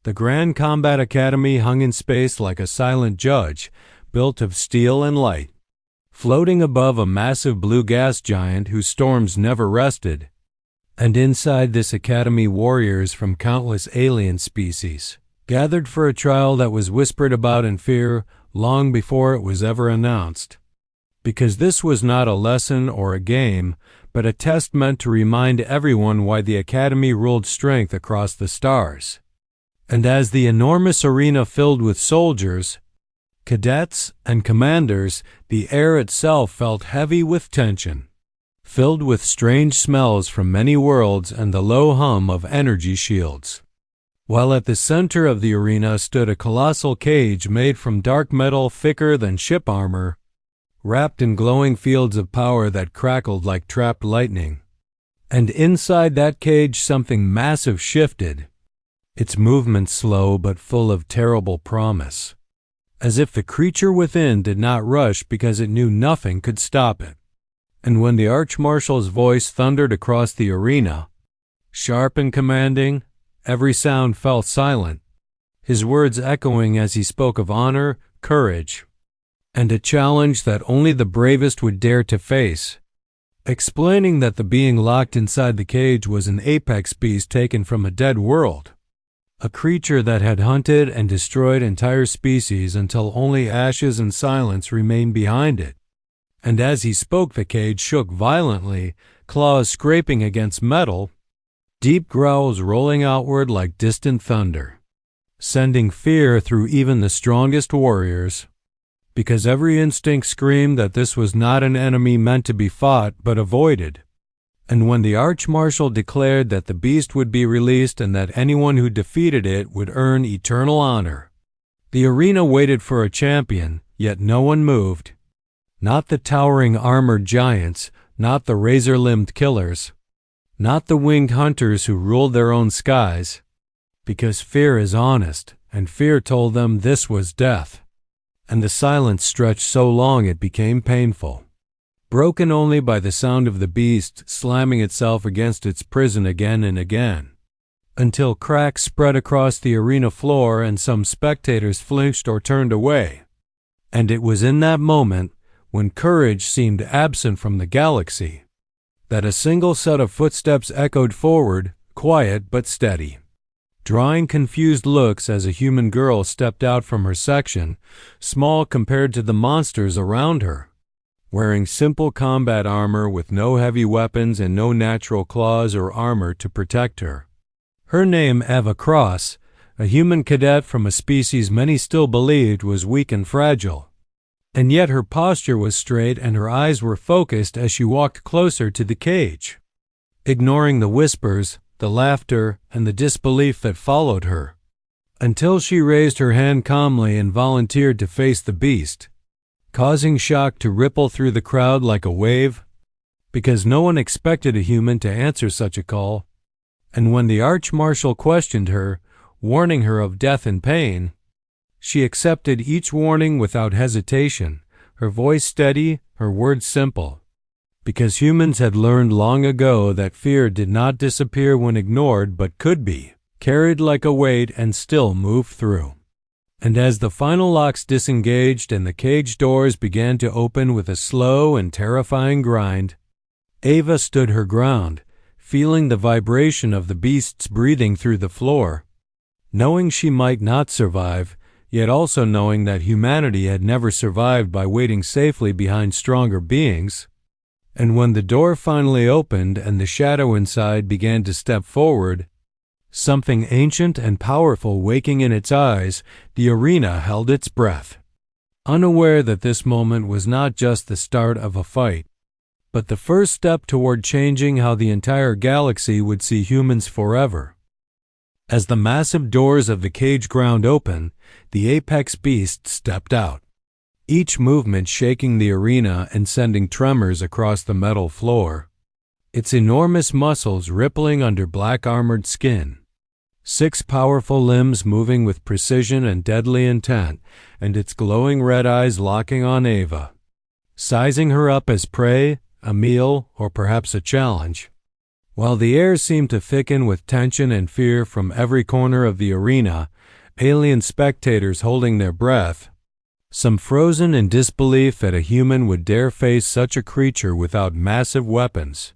The Grand Combat Academy hung in space like a silent judge, built of steel and light. Floating above a massive blue gas giant whose storms never rested, and inside this academy warriors from countless alien species, gathered for a trial that was whispered about in fear long before it was ever announced. Because this was not a lesson or a game, but a test meant to remind everyone why the academy ruled strength across the stars. And as the enormous arena filled with soldiers, cadets, and commanders, the air itself felt heavy with tension, filled with strange smells from many worlds and the low hum of energy shields. While at the center of the arena stood a colossal cage made from dark metal thicker than ship armor, wrapped in glowing fields of power that crackled like trapped lightning. And inside that cage something massive shifted, its movement slow but full of terrible promise, as if the creature within did not rush because it knew nothing could stop it. And when the Archmarshal's voice thundered across the arena, sharp and commanding, every sound fell silent, his words echoing as he spoke of honor, courage, and a challenge that only the bravest would dare to face, explaining that the being locked inside the cage was an apex beast taken from a dead world, a creature that had hunted and destroyed entire species until only ashes and silence remained behind it. And as he spoke, the cage shook violently, claws scraping against metal, deep growls rolling outward like distant thunder, sending fear through even the strongest warriors, because every instinct screamed that this was not an enemy meant to be fought but avoided. And when the Archmarshal declared that the beast would be released and that anyone who defeated it would earn eternal honor, the arena waited for a champion, yet no one moved. Not the towering armored giants, not the razor-limbed killers, not the winged hunters who ruled their own skies, because fear is honest, and fear told them this was death. And the silence stretched so long it became painful, broken only by the sound of the beast slamming itself against its prison again and again, until cracks spread across the arena floor and some spectators flinched or turned away. And it was in that moment, when courage seemed absent from the galaxy, that a single set of footsteps echoed forward, quiet but steady, drawing confused looks as a human girl stepped out from her section, small compared to the monsters around her, wearing simple combat armor with no heavy weapons and no natural claws or armor to protect her. Her name, Eva Cross, a human cadet from a species many still believed was weak and fragile. And yet her posture was straight and her eyes were focused as she walked closer to the cage, ignoring the whispers, the laughter, and the disbelief that followed her, until she raised her hand calmly and volunteered to face the beast, causing shock to ripple through the crowd like a wave, because no one expected a human to answer such a call. And when the Archmarshal questioned her, warning her of death and pain, she accepted each warning without hesitation, her voice steady, her words simple, because humans had learned long ago that fear did not disappear when ignored but could be carried like a weight and still move through. And as the final locks disengaged and the cage doors began to open with a slow and terrifying grind, Ava stood her ground, feeling the vibration of the beast's breathing through the floor, knowing she might not survive, yet also knowing that humanity had never survived by waiting safely behind stronger beings. And when the door finally opened and the shadow inside began to step forward, something ancient and powerful waking in its eyes, the arena held its breath, unaware that this moment was not just the start of a fight, but the first step toward changing how the entire galaxy would see humans forever. As the massive doors of the cage ground open, the apex beast stepped out, each movement shaking the arena and sending tremors across the metal floor, its enormous muscles rippling under black armored skin, 6 powerful limbs moving with precision and deadly intent, and its glowing red eyes locking on Ava, sizing her up as prey, a meal, or perhaps a challenge. While the air seemed to thicken with tension and fear from every corner of the arena, alien spectators holding their breath, some frozen in disbelief that a human would dare face such a creature without massive weapons,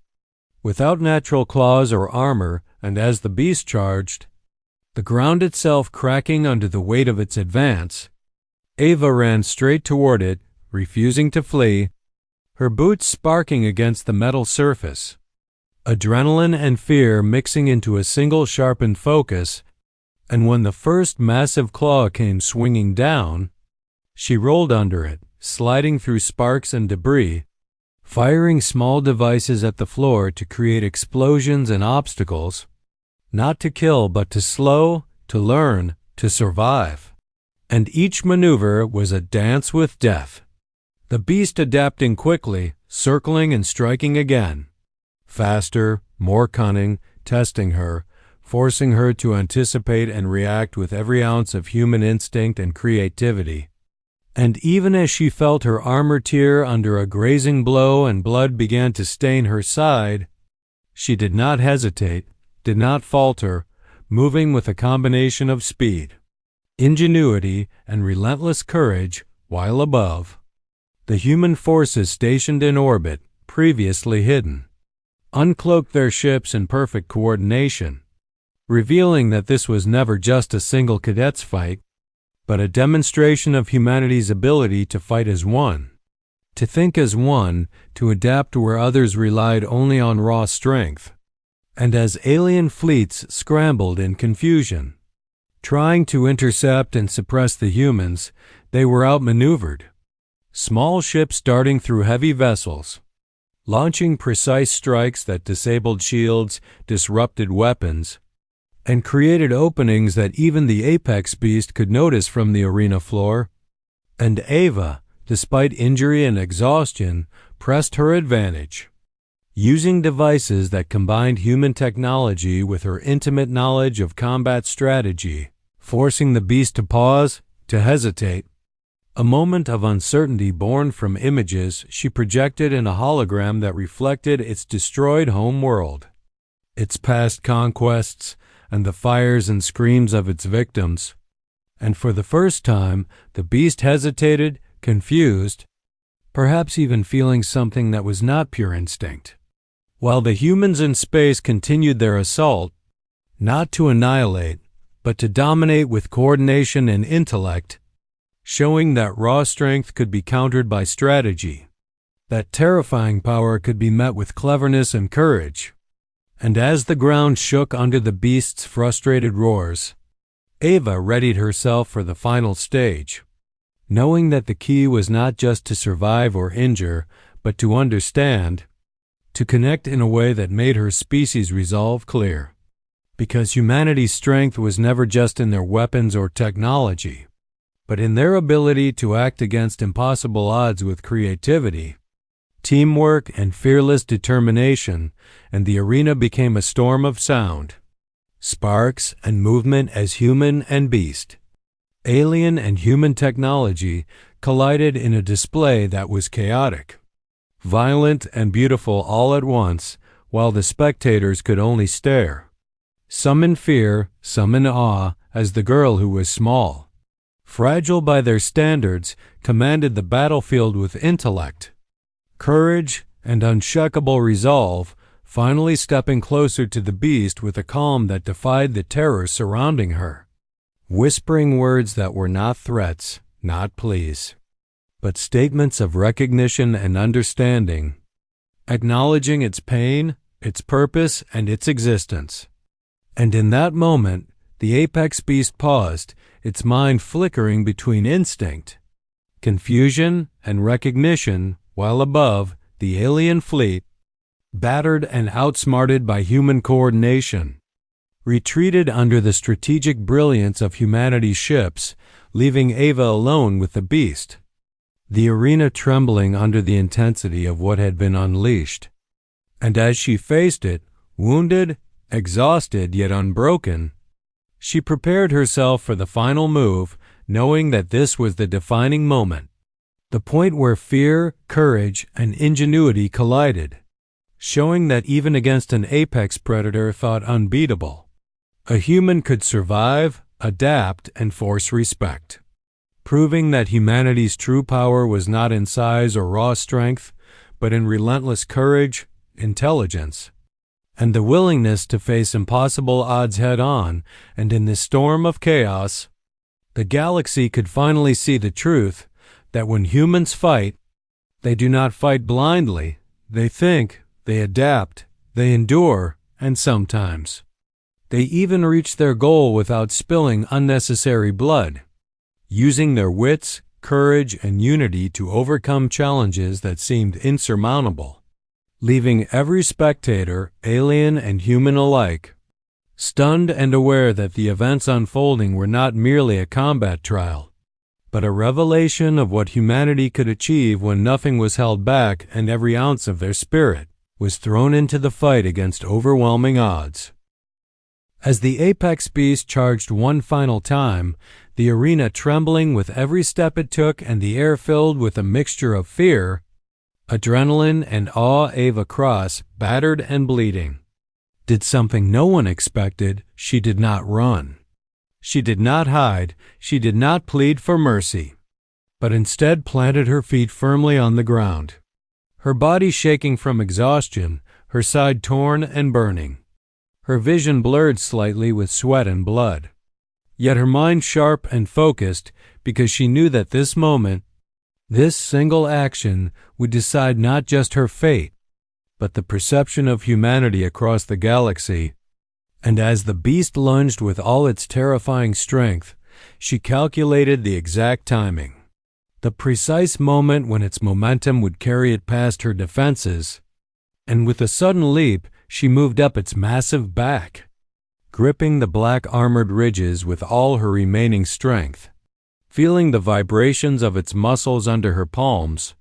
without natural claws or armor, and as the beast charged, the ground itself cracking under the weight of its advance, Ava ran straight toward it, refusing to flee, her boots sparking against the metal surface, adrenaline and fear mixing into a single sharpened focus, and when the first massive claw came swinging down, she rolled under it, sliding through sparks and debris, firing small devices at the floor to create explosions and obstacles, not to kill but to slow, to learn, to survive. And each maneuver was a dance with death. The beast adapting quickly, circling and striking again. Faster, more cunning, testing her, forcing her to anticipate and react with every ounce of human instinct and creativity. And even as she felt her armor tear under a grazing blow and blood began to stain her side, she did not hesitate, did not falter, moving with a combination of speed, ingenuity, and relentless courage, while above, the human forces stationed in orbit, previously hidden, uncloaked their ships in perfect coordination, revealing that this was never just a single cadets fight, but a demonstration of humanity's ability to fight as one, to think as one, to adapt where others relied only on raw strength. And as alien fleets scrambled in confusion, trying to intercept and suppress the humans, they were outmaneuvered. Small ships darting through heavy vessels, launching precise strikes that disabled shields, disrupted weapons, and created openings that even the apex beast could notice from the arena floor. And Ava, despite injury and exhaustion, pressed her advantage, using devices that combined human technology with her intimate knowledge of combat strategy, forcing the beast to pause, to hesitate. A moment of uncertainty born from images she projected in a hologram that reflected its destroyed home world, its past conquests, and the fires and screams of its victims. And for the first time, the beast hesitated, confused, perhaps even feeling something that was not pure instinct. While the humans in space continued their assault, not to annihilate, but to dominate with coordination and intellect, showing that raw strength could be countered by strategy, that terrifying power could be met with cleverness and courage. And as the ground shook under the beast's frustrated roars, Ava readied herself for the final stage, knowing that the key was not just to survive or injure, but to understand, to connect in a way that made her species' resolve clear. Because humanity's strength was never just in their weapons or technology, but in their ability to act against impossible odds with creativity, teamwork, and fearless determination, and the arena became a storm of sound, sparks and movement as human and beast, alien and human technology collided in a display that was chaotic, violent and beautiful all at once, while the spectators could only stare, some in fear, some in awe, as the girl who was small, fragile by their standards, commanded the battlefield with intellect, courage, and unshakable resolve, finally stepping closer to the beast with a calm that defied the terror surrounding her, whispering words that were not threats, not pleas, but statements of recognition and understanding, acknowledging its pain, its purpose, and its existence. And in that moment, the apex beast paused, its mind flickering between instinct, confusion, and recognition, while above, the alien fleet, battered and outsmarted by human coordination, retreated under the strategic brilliance of humanity's ships, leaving Ava alone with the beast, the arena trembling under the intensity of what had been unleashed. And as she faced it, wounded, exhausted yet unbroken, she prepared herself for the final move, knowing that this was the defining moment, the point where fear, courage, and ingenuity collided, showing that even against an apex predator thought unbeatable, a human could survive, adapt, and force respect, proving that humanity's true power was not in size or raw strength, but in relentless courage, intelligence, and the willingness to face impossible odds head-on. And in this storm of chaos, the galaxy could finally see the truth that when humans fight, they do not fight blindly. They think, they adapt, they endure, and sometimes they even reach their goal without spilling unnecessary blood, using their wits, courage, and unity to overcome challenges that seemed insurmountable, leaving every spectator, alien and human alike, stunned and aware that the events unfolding were not merely a combat trial, but a revelation of what humanity could achieve when nothing was held back and every ounce of their spirit was thrown into the fight against overwhelming odds. As the apex beast charged one final time, the arena trembling with every step it took and the air filled with a mixture of fear, adrenaline, and awe, Ava Cross, battered and bleeding, did something no one expected. She did not run. She did not hide. She did not plead for mercy, but instead planted her feet firmly on the ground, her body shaking from exhaustion, her side torn and burning, her vision blurred slightly with sweat and blood, yet her mind sharp and focused because she knew that this moment, this single action, would decide not just her fate, but the perception of humanity across the galaxy. And as the beast lunged with all its terrifying strength, she calculated the exact timing, the precise moment when its momentum would carry it past her defenses, and with a sudden leap, she moved up its massive back, gripping the black armored ridges with all her remaining strength, feeling the vibrations of its muscles under her palms,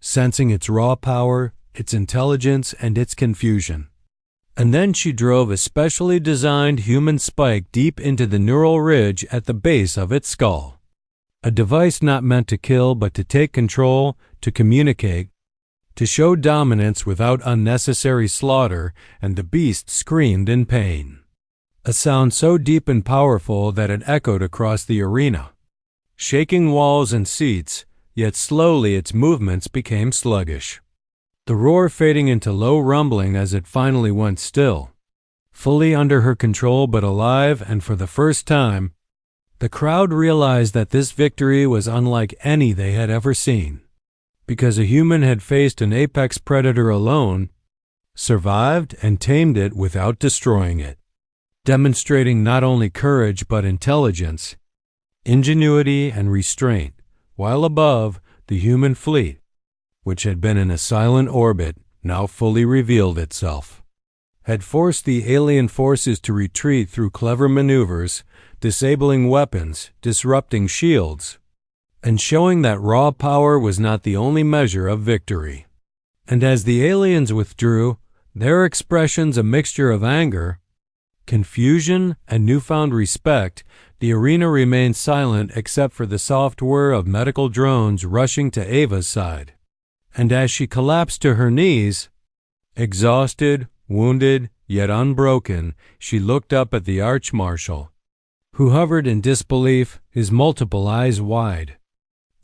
sensing its raw power, its intelligence, and its confusion. And then she drove a specially designed human spike deep into the neural ridge at the base of its skull, a device not meant to kill but to take control, to communicate, to show dominance without unnecessary slaughter. And the beast screamed in pain, a sound so deep and powerful that it echoed across the arena, shaking walls and seats, yet slowly its movements became sluggish, the roar fading into low rumbling as it finally went still, fully under her control but alive. And for the first time, the crowd realized that this victory was unlike any they had ever seen, because a human had faced an apex predator alone, survived, and tamed it without destroying it, demonstrating not only courage but intelligence, ingenuity, and restraint, while above, the human fleet, which had been in a silent orbit, now fully revealed itself, had forced the alien forces to retreat through clever maneuvers, disabling weapons, disrupting shields, and showing that raw power was not the only measure of victory. And as the aliens withdrew, their expressions a mixture of anger, confusion, and newfound respect, the arena remained silent except for the soft whir of medical drones rushing to Ava's side. And as she collapsed to her knees, exhausted, wounded, yet unbroken, she looked up at the Archmarshal, who hovered in disbelief, his multiple eyes wide,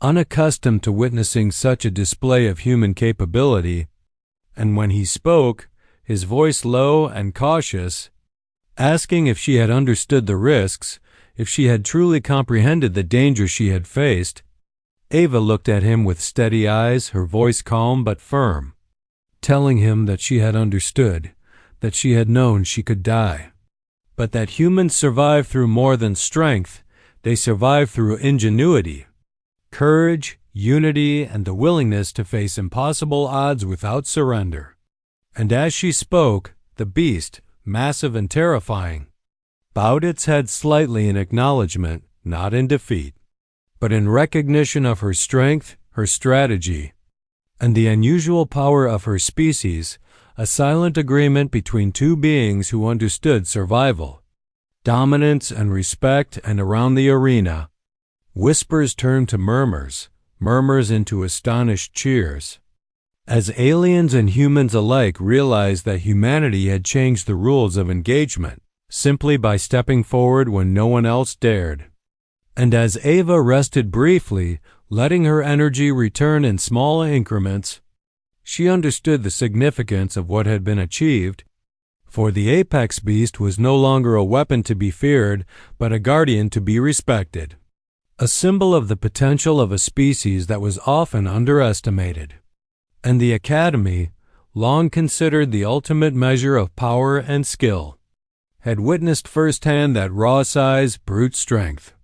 unaccustomed to witnessing such a display of human capability. And when he spoke, his voice low and cautious, asking if she had understood the risks, if she had truly comprehended the danger she had faced, Ava looked at him with steady eyes, her voice calm but firm, telling him that she had understood, that she had known she could die, but that humans survive through more than strength. They survive through ingenuity, courage, unity, and the willingness to face impossible odds without surrender. And as she spoke, the beast, massive and terrifying, bowed its head slightly in acknowledgement, not in defeat, but in recognition of her strength, her strategy, and the unusual power of her species, a silent agreement between two beings who understood survival, dominance, and respect. And around the arena, whispers turned to murmurs, murmurs into astonished cheers, As aliens and humans alike realized that humanity had changed the rules of engagement, simply by stepping forward when no one else dared. And as Ava rested briefly, letting her energy return in small increments, she understood the significance of what had been achieved, for the apex beast was no longer a weapon to be feared, but a guardian to be respected, a symbol of the potential of a species that was often underestimated. And the Academy, long considered the ultimate measure of power and skill, had witnessed firsthand that raw size, brute strength,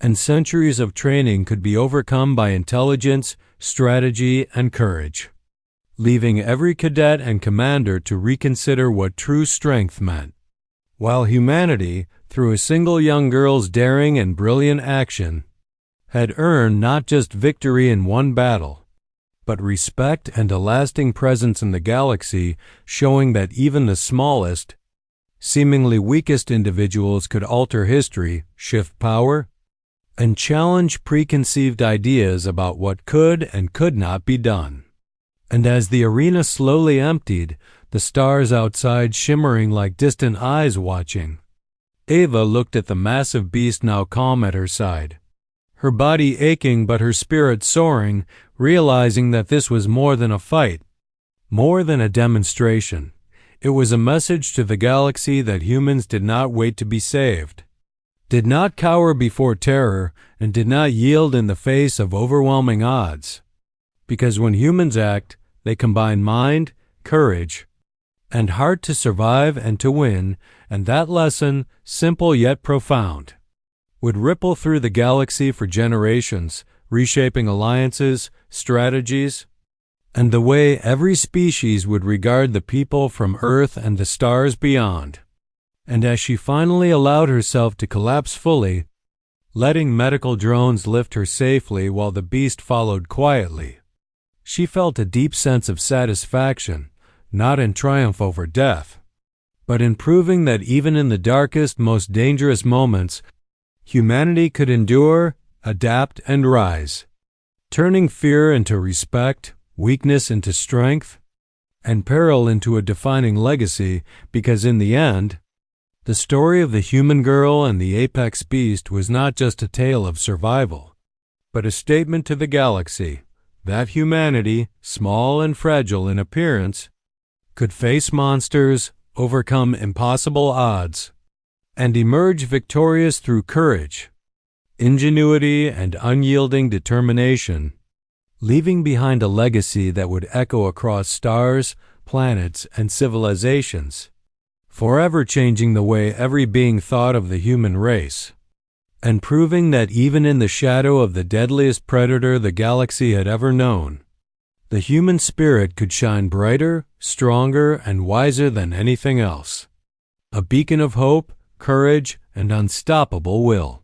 and centuries of training could be overcome by intelligence, strategy, and courage, leaving every cadet and commander to reconsider what true strength meant. While humanity, through a single young girl's daring and brilliant action, had earned not just victory in one battle, but respect and a lasting presence in the galaxy, showing that even the smallest, seemingly weakest individuals could alter history, shift power, and challenge preconceived ideas about what could and could not be done. And as the arena slowly emptied, the stars outside shimmering like distant eyes watching, Ava looked at the massive beast now calm at her side, her body aching but her spirit soaring, realizing that this was more than a fight, more than a demonstration. It was a message to the galaxy that humans did not wait to be saved, did not cower before terror, and did not yield in the face of overwhelming odds. Because when humans act, they combine mind, courage, and heart to survive and to win, and that lesson, simple yet profound, would ripple through the galaxy for generations, reshaping alliances, strategies, and the way every species would regard the people from Earth and the stars beyond. And as she finally allowed herself to collapse fully, letting medical drones lift her safely while the beast followed quietly, she felt a deep sense of satisfaction, not in triumph over death, but in proving that even in the darkest, most dangerous moments, humanity could endure, adapt, and rise, turning fear into respect, weakness into strength, and peril into a defining legacy, because in the end, the story of the human girl and the apex beast was not just a tale of survival, but a statement to the galaxy that humanity, small and fragile in appearance, could face monsters, overcome impossible odds, and emerge victorious through courage, ingenuity, and unyielding determination, leaving behind a legacy that would echo across stars, planets, and civilizations, forever changing the way every being thought of the human race, and proving that even in the shadow of the deadliest predator the galaxy had ever known, the human spirit could shine brighter, stronger, and wiser than anything else, a beacon of hope, courage, and unstoppable will.